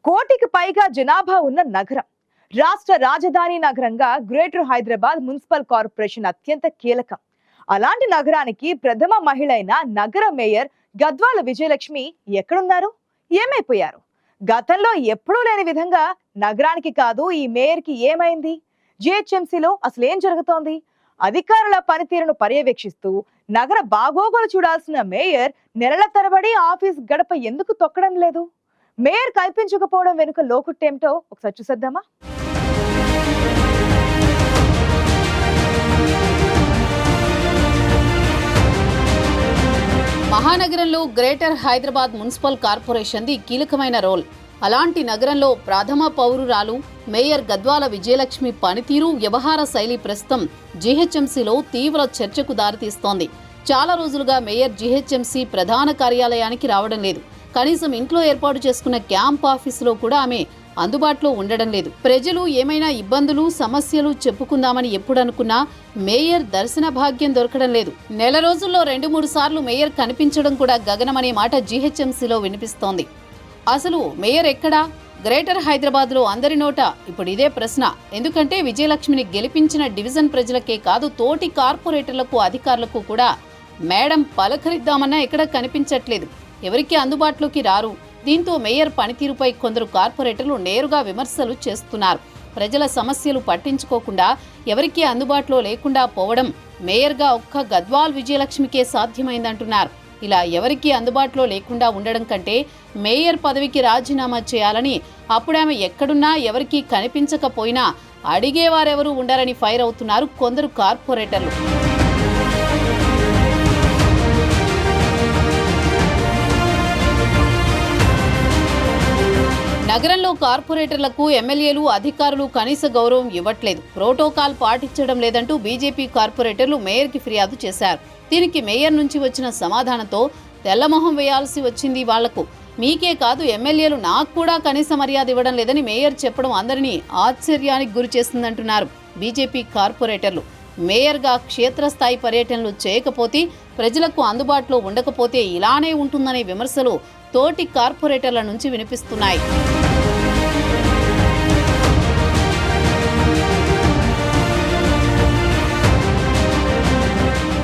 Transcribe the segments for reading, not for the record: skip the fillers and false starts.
కోటికి పైగా జనాభా ఉన్న నగరం. రాష్ట్ర రాజధాని నగరంగా గ్రేటర్ హైదరాబాద్ మున్సిపల్ కార్పొరేషన్ అత్యంత కీలకం. అలాంటి నగరానికి ప్రథమ మహిళ అయిన నగర మేయర్ గద్వాల విజయలక్ష్మి ఎక్కడున్నారు, ఏమైపోయారు? గతంలో ఎప్పుడూ లేని విధంగా నగరానికి కాదు, ఈ మేయర్ కి ఏమైంది? జిహెచ్ఎంసీలో అసలు ఏం జరుగుతోంది? అధికారుల పనితీరును పర్యవేక్షిస్తూ నగర బాగోగులు చూడాల్సిన మేయర్ నెలల తరబడి ఆఫీస్ గడప ఎందుకు తొక్కడం లేదు? మేయర్ కల్పించకపోవడం వెనుక లోకుట్టేమిటో ఒకసారి చూసేద్దామా? మహానగరంలో గ్రేటర్ హైదరాబాద్ మున్సిపల్ కార్పొరేషన్ది కీలకమైన రోల్. అలాంటి నగరంలో ప్రథమ పౌరురాలు మేయర్ గద్వాల విజయలక్ష్మి పనితీరు, వ్యవహార శైలి ప్రస్తుతం జీహెచ్ఎంసీలో తీవ్ర చర్చకు దారితీస్తోంది. చాలా రోజులుగా మేయర్ జీహెచ్ఎంసీ ప్రధాన కార్యాలయానికి రావడం లేదు. కనీసం ఇంట్లో ఏర్పాటు చేసుకున్న క్యాంప్ ఆఫీసులో కూడా ఆమె అందుబాటులో ఉండడం లేదు. ప్రజలు ఏమైనా ఇబ్బందులు, సమస్యలు చెప్పుకుందామని ఎప్పుడనుకున్నా మేయర్ దర్శన భాగ్యం దొరకడం లేదు. నెల రోజుల్లో 2-3 సార్లు మేయర్ కనిపించడం కూడా గగనమనే మాట జీహెచ్ఎంసీలో వినిపిస్తోంది. అసలు మేయర్ ఎక్కడా? గ్రేటర్ హైదరాబాద్ లో అందరి నోట ఇప్పుడు ఇదే ప్రశ్న. ఎందుకంటే విజయలక్ష్మిని గెలిపించిన డివిజన్ ప్రజలకే కాదు, తోటి కార్పొరేటర్లకు, అధికారులకు కూడా మేడం పలకరిద్దామన్నా ఎక్కడ కనిపించట్లేదు. ఎవరికి అందుబాటులోకి రారు. దీంతో మేయర్ పనితీరుపై కొందరు కార్పొరేటర్లు నేరుగా విమర్శలు చేస్తున్నారు. ప్రజల సమస్యలు పట్టించుకోకుండా, ఎవరికీ అందుబాటులో లేకుండా పోవడం మేయర్గా ఒక్క గద్వాల్ విజయలక్ష్మికే సాధ్యమైందంటున్నారు. ఇలా ఎవరికీ అందుబాటులో లేకుండా ఉండడం కంటే మేయర్ పదవికి రాజీనామా చేయాలని, అప్పుడు ఆమె ఎక్కడున్నా ఎవరికీ కనిపించకపోయినా అడిగేవారెవరూ ఉండరని ఫైర్ అవుతున్నారు కొందరు కార్పొరేటర్లు. నగరంలో కార్పొరేటర్లకు, ఎమ్మెల్యేలు, అధికారులు కనీస గౌరవం ఇవ్వట్లేదు, ప్రోటోకాల్ పాటించడం లేదంటూ బీజేపీ కార్పొరేటర్లు మేయర్కి ఫిర్యాదు చేశారు. దీనికి మేయర్ నుంచి వచ్చిన సమాధానంతో తెల్లమొహం వేయాల్సి వచ్చింది వాళ్లకు. మీకే కాదు, ఎమ్మెల్యేలు నాకు కూడా కనీస మర్యాద ఇవ్వడం లేదని మేయర్ చెప్పడం అందరినీ ఆశ్చర్యానికి గురి చేస్తుందంటున్నారు బీజేపీ కార్పొరేటర్లు. మేయర్గా క్షేత్రస్థాయి పర్యటనలు చేయకపోతే, ప్రజలకు అందుబాటులో ఉండకపోతే ఇలానే ఉంటుందనే విమర్శలు తోటి కార్పొరేటర్ల నుంచి వినిపిస్తున్నాయి.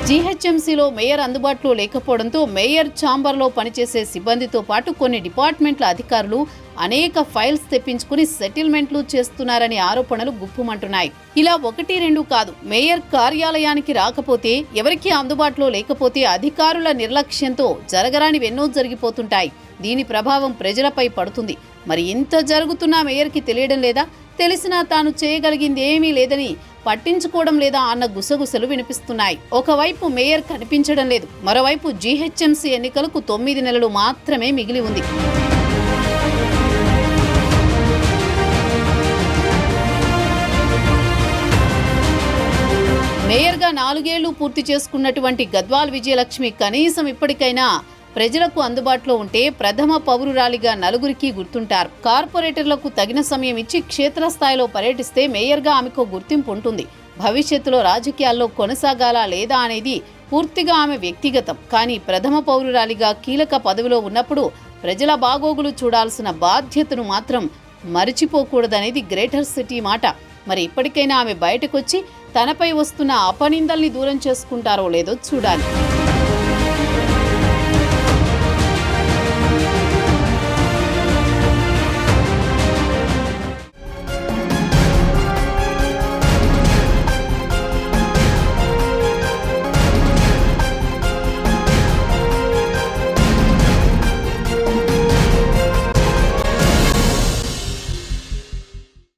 జీహెచ్ఎంసీలో మేయర్ అందుబాటులో లేకపోవడంతో మేయర్ ఛాంబర్లో పనిచేసే సిబ్బందితో పాటు కొన్ని డిపార్ట్మెంట్ల అధికారులు అనేక ఫైల్స్ తెప్పించుకుని సెటిల్మెంట్లు చేస్తున్నారనే ఆరోపణలు గుప్పుమంటున్నాయి. ఇలా 1-2 కాదు, మేయర్ కార్యాలయానికి రాకపోతే, ఎవరికీ అందుబాటులో లేకపోతే అధికారుల నిర్లక్ష్యంతో జరగరానివెన్నో జరిగిపోతుంటాయి. దీని ప్రభావం ప్రజలపై పడుతుంది. మరి ఇంత జరుగుతున్నా మేయర్కి తెలియడం లేదా? తెలిసినా తాను చేయగలిగింది ఏమీ లేదని, పట్టించుకోవడం లేదా అన్న గుసగుసలు వినిపిస్తున్నాయి. ఒకవైపు మేయర్ కనిపించడం లేదు, మరోవైపు జీహెచ్ఎంసీ ఎన్నికలకు 9 నెలలు మాత్రమే మిగిలి ఉంది. మేయర్గా 4 ఏళ్లు పూర్తి చేసుకున్నటువంటి గద్వాల్ విజయలక్ష్మి కనీసం ఇప్పటికైనా ప్రజలకు అందుబాటులో ఉంటే ప్రథమ పౌరురాలిగా నలుగురికి గుర్తుంటారు. కార్పొరేటర్లకు తగిన సమయం ఇచ్చి క్షేత్రస్థాయిలో పర్యటిస్తే మేయర్గా ఆమెకు గుర్తింపు ఉంటుంది. భవిష్యత్తులో రాజకీయాల్లో కొనసాగాలా లేదా అనేది పూర్తిగా ఆమె వ్యక్తిగతం. కానీ ప్రథమ పౌరురాలిగా కీలక పదవిలో ఉన్నప్పుడు ప్రజల బాగోగులు చూడాల్సిన బాధ్యతను మాత్రం మరిచిపోకూడదనేది గ్రేటర్ సిటీ మాట. మరి ఇప్పటికైనా ఆమె బయటకొచ్చి తనపై వస్తున్న అపనిందల్ని దూరం చేసుకుంటారో లేదో చూడాలి.